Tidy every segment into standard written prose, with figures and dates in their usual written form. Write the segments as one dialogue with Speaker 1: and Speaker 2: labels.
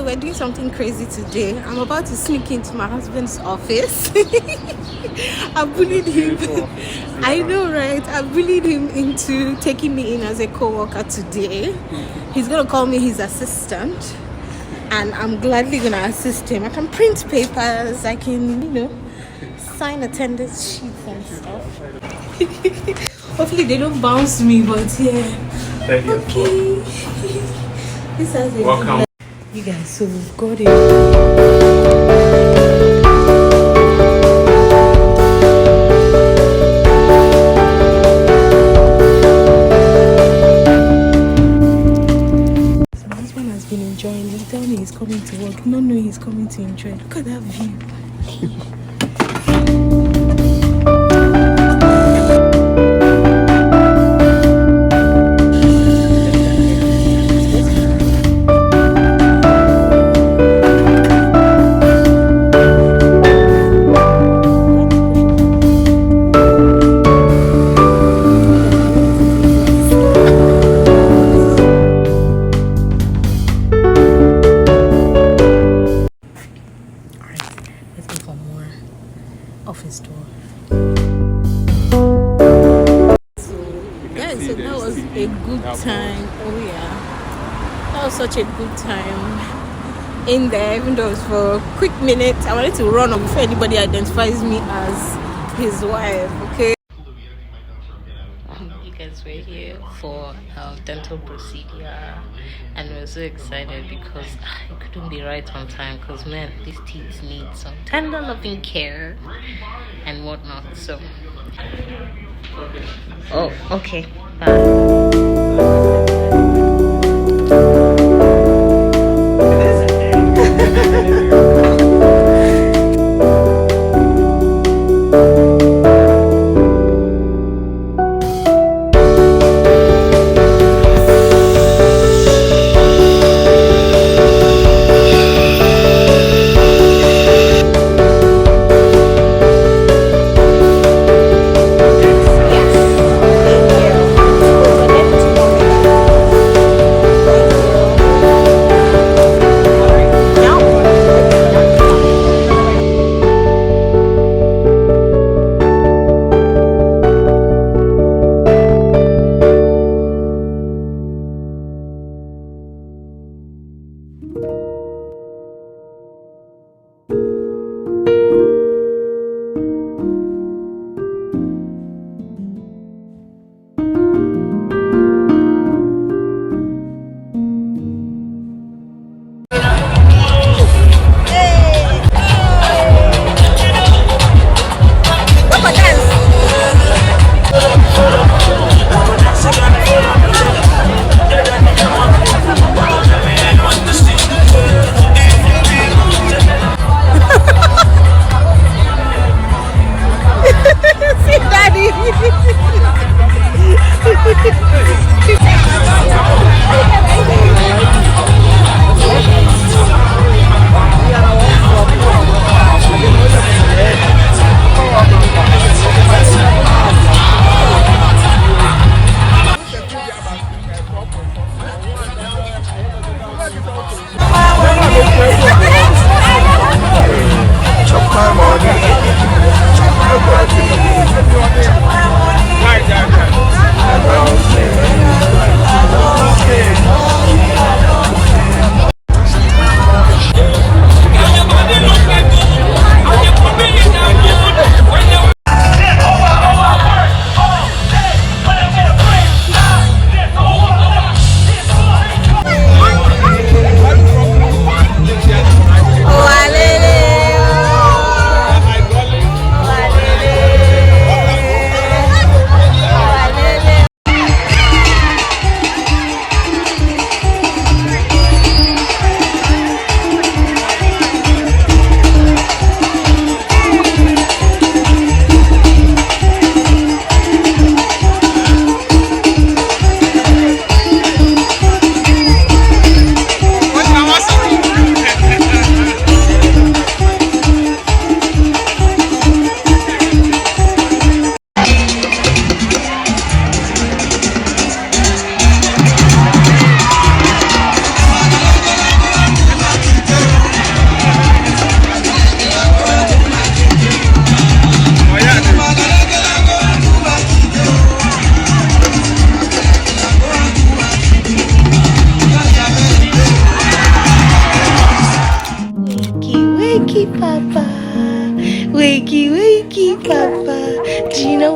Speaker 1: we're doing something crazy today. I'm about to sneak into my husband's office. I bullied him. I know, right? I bullied him into taking me in as a co-worker today. He's gonna call me his assistant, and I'm gladly gonna assist him. I can print papers, I can, sign attendance sheets and stuff. Hopefully they don't bounce me, but yeah. Okay. This has a welcome. You guys, so we've got it. Enjoying. He tell me he's coming to work, not knowing he's coming to enjoy. Look at that view. Office door. So that was a good time. Oh yeah, that was such a good time in there, even though it was for a quick minute. I wanted to run up before anybody identifies me as his wife. Okay, you guys were here for our dental procedure, and we're so excited because it couldn't be right on time, because man, these teeth need some tender loving care and whatnot. So okay, bye.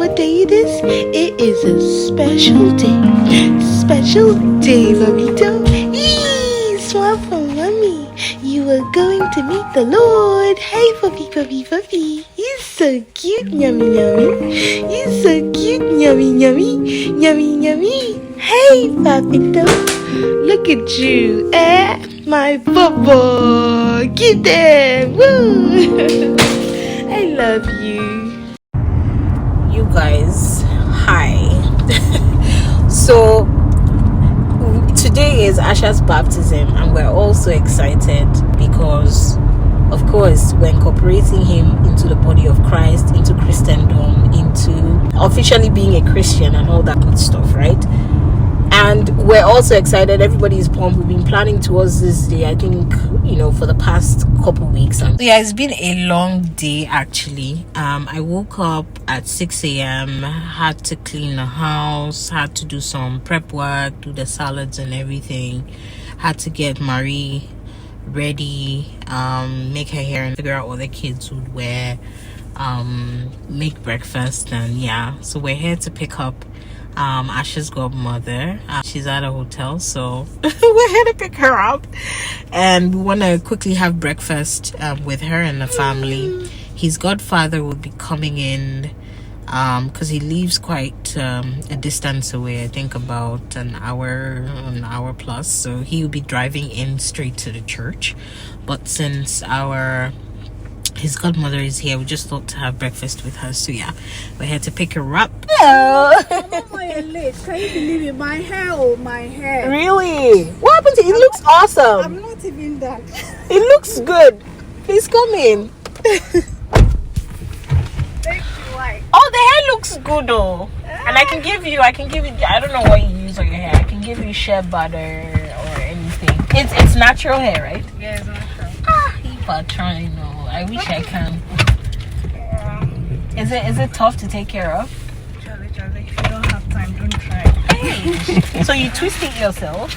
Speaker 1: what day it is? It is a special day. Special day, Mamito. Eee, smile for mommy. You are going to meet the Lord. Hey, puppy, puppy, puppy. He's so cute, yummy, yummy. He's so cute, yummy, yummy, yummy, yummy. Hey, Papito. Look at you, my bubba. Get them. Woo. I love you. You guys, hi. So today is Asha's baptism, and we're all so excited because, of course, we're incorporating him into the body of Christ, into Christendom, into officially being a Christian and all that good stuff, right? And we're also excited. Everybody is pumped. We've been planning towards this day, I think, for the past couple weeks. And yeah, it's been a long day actually. I woke up at 6 a.m, had to clean the house, had to do some prep work, do the salads and everything, had to get Marie ready, make her hair and figure out what the kids would wear, make breakfast, and yeah, so we're here to pick up Asha's godmother. She's at a hotel, so we're here to pick her up, and we want to quickly have breakfast with her and the family. His godfather will be coming in because he lives quite a distance away, I think about an hour plus, so he will be driving in straight to the church. But since his godmother is here, we just thought to have breakfast with her. So yeah, we're here to pick her up. Hello.
Speaker 2: I'm late. Can you believe it? My hair.
Speaker 1: Really? What happened to it? It looks awesome.
Speaker 2: I'm not even that.
Speaker 1: It looks good. Please come in.
Speaker 2: Thank you. Why?
Speaker 1: Oh, the hair looks good though. And I can give you, I don't know what you use on your hair. I can give you shea butter or anything. It's natural hair, right?
Speaker 2: Yeah, it's natural.
Speaker 1: If I try, no. I wish I can.
Speaker 2: Yeah.
Speaker 1: Is it tough to take care of?
Speaker 2: Charlie, if you don't have time, don't try.
Speaker 1: Hey. So you twist it yourself?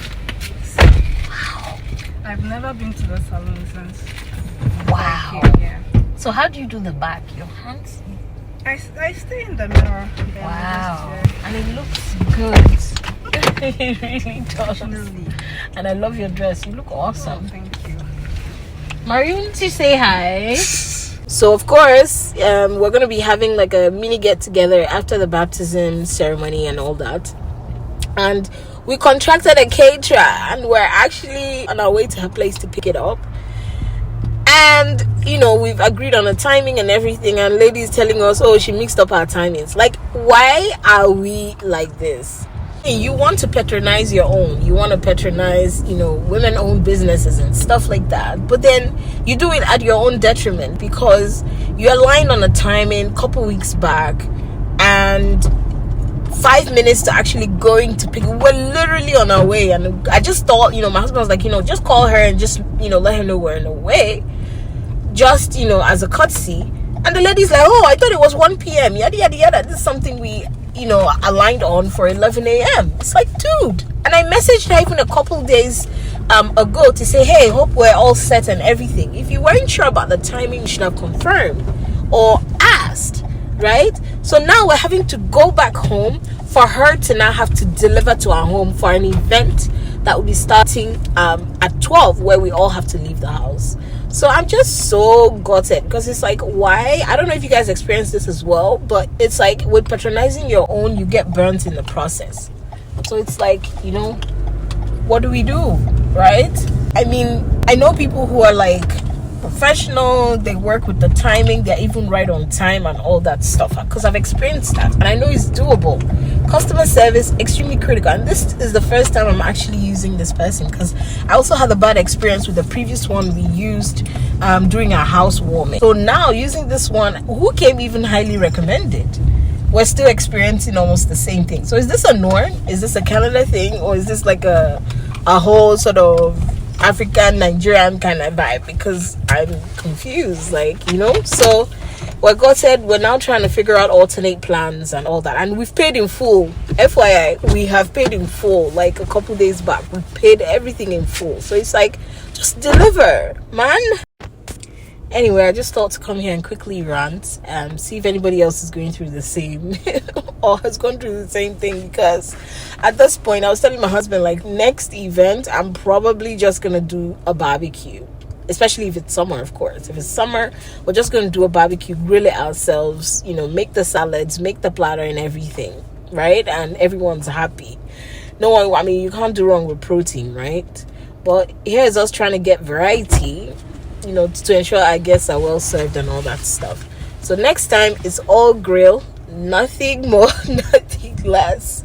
Speaker 2: Wow. I've never been to the salon since.
Speaker 1: Wow.
Speaker 2: Yeah.
Speaker 1: So how do you do the back? Your hands?
Speaker 2: I stay in the mirror.
Speaker 1: Wow. And it looks good. It really does. And I love your dress. You look awesome.
Speaker 2: Oh, thank you.
Speaker 1: Marion, to say hi. So of course, we're gonna be having like a mini get together after the baptism ceremony and all that. And we contracted a caterer, and we're actually on our way to her place to pick it up. And we've agreed on a timing and everything. And ladies telling us, oh, she mixed up our timings. Like, why are we like this? You want to patronize your own, you want to patronize women-owned businesses and stuff like that, but then you do it at your own detriment because you aligned on a timing couple weeks back, and 5 minutes to actually going to pick. We're literally on our way, and I just thought, my husband was like, just call her and just let her know we're on the way, just as a courtesy. And the lady's like, oh, I thought it was 1 p.m, yada yada yada. This is something we aligned on for 11 a.m. It's like, dude. And I messaged her even a couple days ago to say, hey, hope we're all set and everything. If you weren't sure about the timing, you should have confirmed or asked, right? So now we're having to go back home for her to now have to deliver to our home for an event that will be starting at 12, where we all have to leave the house. So I'm just so gutted because it's like, why? I don't know if you guys experience this as well, but it's like with patronizing your own, you get burnt in the process. So it's like, what do we do, right? I mean, I know people who are like professional, they work with the timing, they're even right on time and all that stuff, because I've experienced that and I know it's doable. Customer service, extremely critical, and this is the first time I'm actually using this person, because I also had a bad experience with the previous one we used during our housewarming. So now using this one, who came even highly recommended, we're still experiencing almost the same thing. So is this a norm? Is this a Canada thing, or is this like a whole sort of African Nigerian kind of vibe? Because I'm confused, so what God said, we're now trying to figure out alternate plans and all that, and we've paid in full. FYI, we have paid in full. Like a couple days back, we paid everything in full. So it's like, just deliver, man. Anyway, I just thought to come here and quickly rant and see if anybody else is going through the same or has gone through the same thing, because at this point I was telling my husband, like, next event I'm probably just gonna do a barbecue, especially if it's summer. Of course, if it's summer, we're just gonna do a barbecue, grill it ourselves, make the salads, make the platter and everything, right? And everyone's happy. No one, I mean, you can't do wrong with protein, right? But here's us trying to get variety, to ensure our guests are well served and all that stuff. So next time it's all grill, nothing more, nothing less.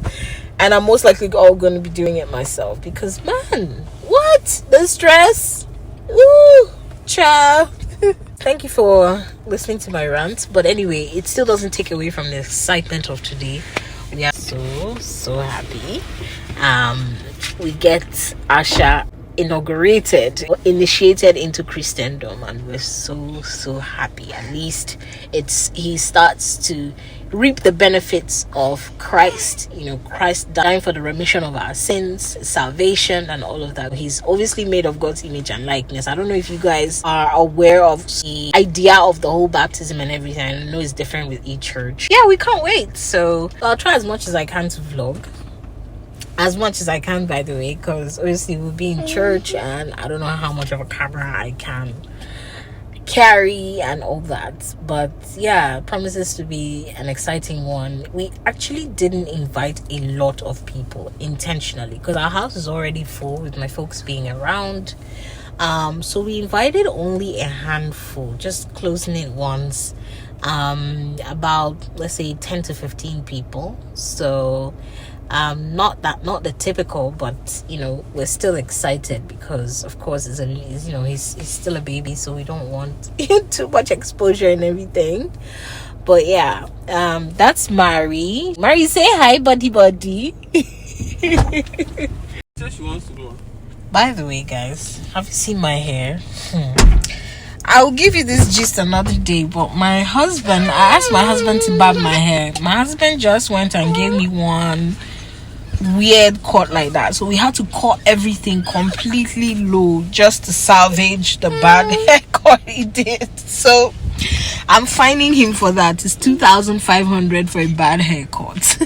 Speaker 1: And I'm most likely all going to be doing it myself, because, man, what? The stress? Woo! Ciao. Thank you for listening to my rant. But anyway, it still doesn't take away from the excitement of today. We are so happy. We get Asha initiated into Christendom, and we're so happy. At least he starts to reap the benefits of Christ, Christ dying for the remission of our sins, salvation, and all of that. He's obviously made of God's image and likeness. I don't know if you guys are aware of the idea of the whole baptism and everything. I know it's different with each church. Yeah, we can't wait. So I'll try as much as I can to vlog. As much as I can, by the way, because obviously we'll be in church and I don't know how much of a camera I can carry and all that. But yeah, it promises to be an exciting one. We actually didn't invite a lot of people intentionally, because our house is already full with my folks being around. So we invited only a handful, just closing it once. About, let's say, 10 to 15 people. So not the typical, but we're still excited because, of course, he's still a baby, so we don't want too much exposure and everything. But yeah, that's Mari. Mari, say hi, buddy.
Speaker 3: She wants to go.
Speaker 1: By the way, guys, have you seen my hair? I'll give you this gist another day, but I asked my husband to barb my hair. My husband just went and gave me one weird cut like that, so we had to cut everything completely low just to salvage the bad haircut he did. So I'm fining him for that. It's 2,500 for a bad haircut.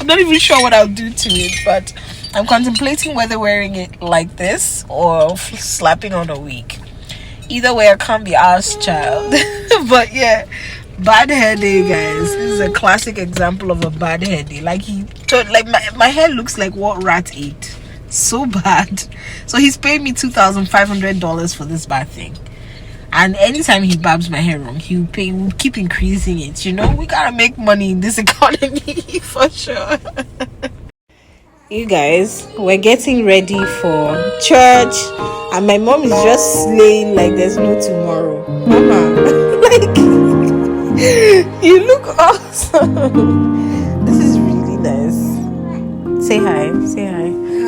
Speaker 1: I'm not even sure what I'll do to it, but I'm contemplating whether wearing it like this or slapping on a wig. Either way, I can't be asked, child. But yeah, bad hair day, guys. This is a classic example of a bad hair day. Like my hair looks like what rat ate. So bad. So he's paying me $2,500 for this bad thing. And anytime he barbs my hair wrong, he'll keep increasing it. We gotta make money in this economy for sure. You guys, we're getting ready for church, and my mom is just slaying like there's no tomorrow. Mama, like, you look awesome. This is really nice. Say hi.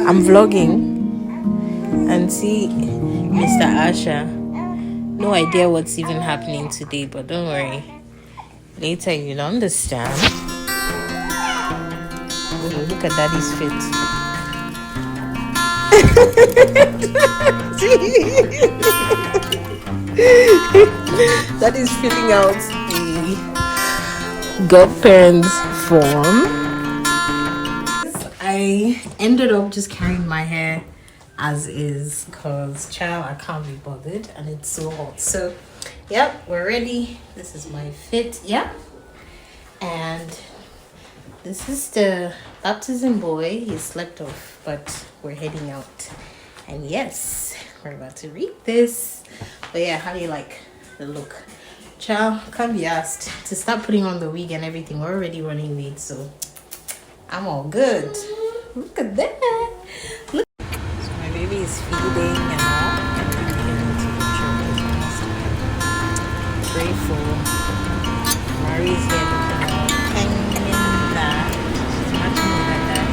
Speaker 1: I'm vlogging. And see Mr. Asha. No idea what's even happening today, but don't worry. Later you'll understand. Oh, look at daddy's fit. Daddy's filling out the godparents form. I ended up just carrying my hair as is because, child, I can't be bothered and it's so hot. So, yep, we're ready. This is my fit, yeah. And this is the baptism boy. He slept off, but we're heading out. And yes, we're about to read this. But yeah, how do you like the look? Child, can't be asked to start putting on the wig and everything. We're already running late, so I'm all good. Look at that. Look. So my baby is feeding and all. And we're getting to the church. Pray for Mari's here looking all hanging in that. She's matching with her dad.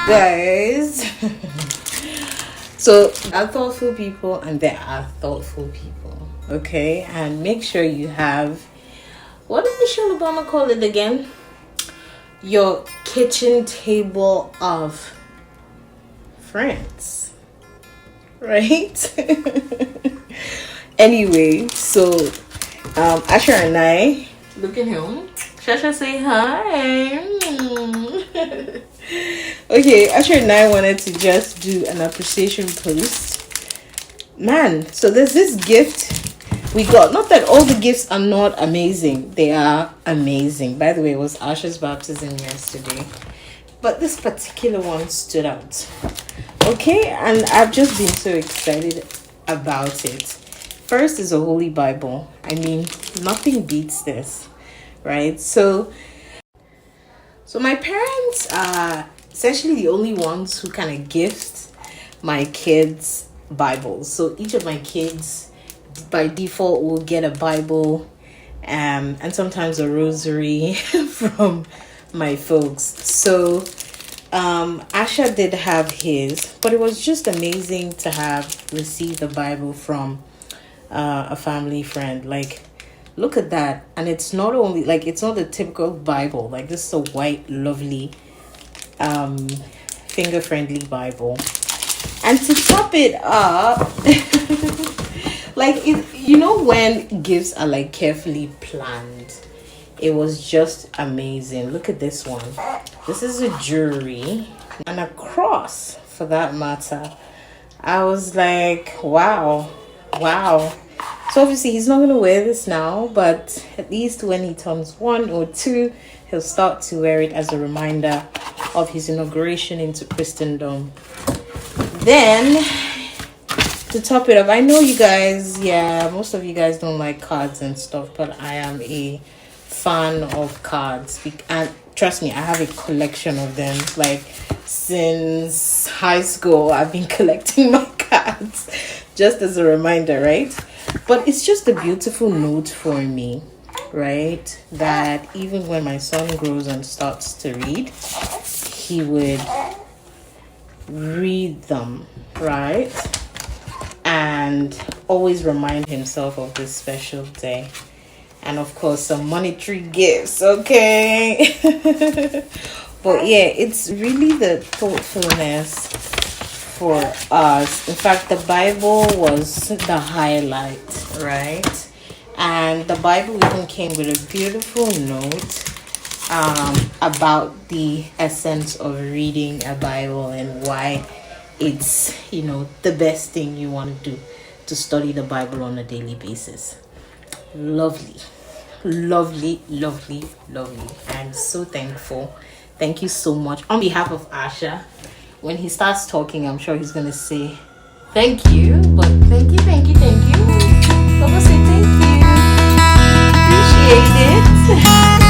Speaker 1: Guys. So there are thoughtful people and there are thoughtful people. Okay? And make sure you have, what did Michelle Obama call it again? Your kitchen table of friends. Right? Anyway, so Asher and I, look at him. Shasha, say hi. Okay, Asher and I wanted to just do an appreciation post. Man, so there's this gift we got. Not that all the gifts are not amazing. They are amazing. By the way, it was Asher's baptism yesterday. But this particular one stood out. Okay, and I've just been so excited about it. First is a Holy Bible. I mean, nothing beats this, right? So my parents are essentially the only ones who kind of gift my kids Bibles. So each of my kids by default will get a Bible and sometimes a rosary from my folks. So Asha did have his, but it was just amazing to have received a Bible from a family friend. Like, look at that. And it's not only like, it's not a typical Bible. Like, this is a white, lovely, finger friendly Bible. And to top it up, like, you know, when gifts are like carefully planned, it was just amazing. Look at this one. This is a jewelry and a cross, for that matter. I was like, wow. So obviously he's not going to wear this now, but at least when he turns 1 or 2, he'll start to wear it as a reminder of his inauguration into Christendom. Then, to top it up, I know you guys, most of you guys don't like cards and stuff, but I am a fan of cards. And trust me, I have a collection of them. Like, since high school, I've been collecting my cards, just as a reminder, right? But it's just a beautiful note for me, right? That even when my son grows and starts to read, he would read them, right? And always remind himself of this special day. And of course, some monetary gifts, okay? But yeah, it's really the thoughtfulness for us. In fact, the Bible was the highlight, right? And the Bible even came with a beautiful note about the essence of reading a Bible and why it's, you know, the best thing you want to do, to study the Bible on a daily basis. Lovely. I'm so thankful. Thank you so much. On behalf of Asha, when he starts talking, I'm sure he's going to say thank you. But thank you. Baba, say thank you. Appreciate it.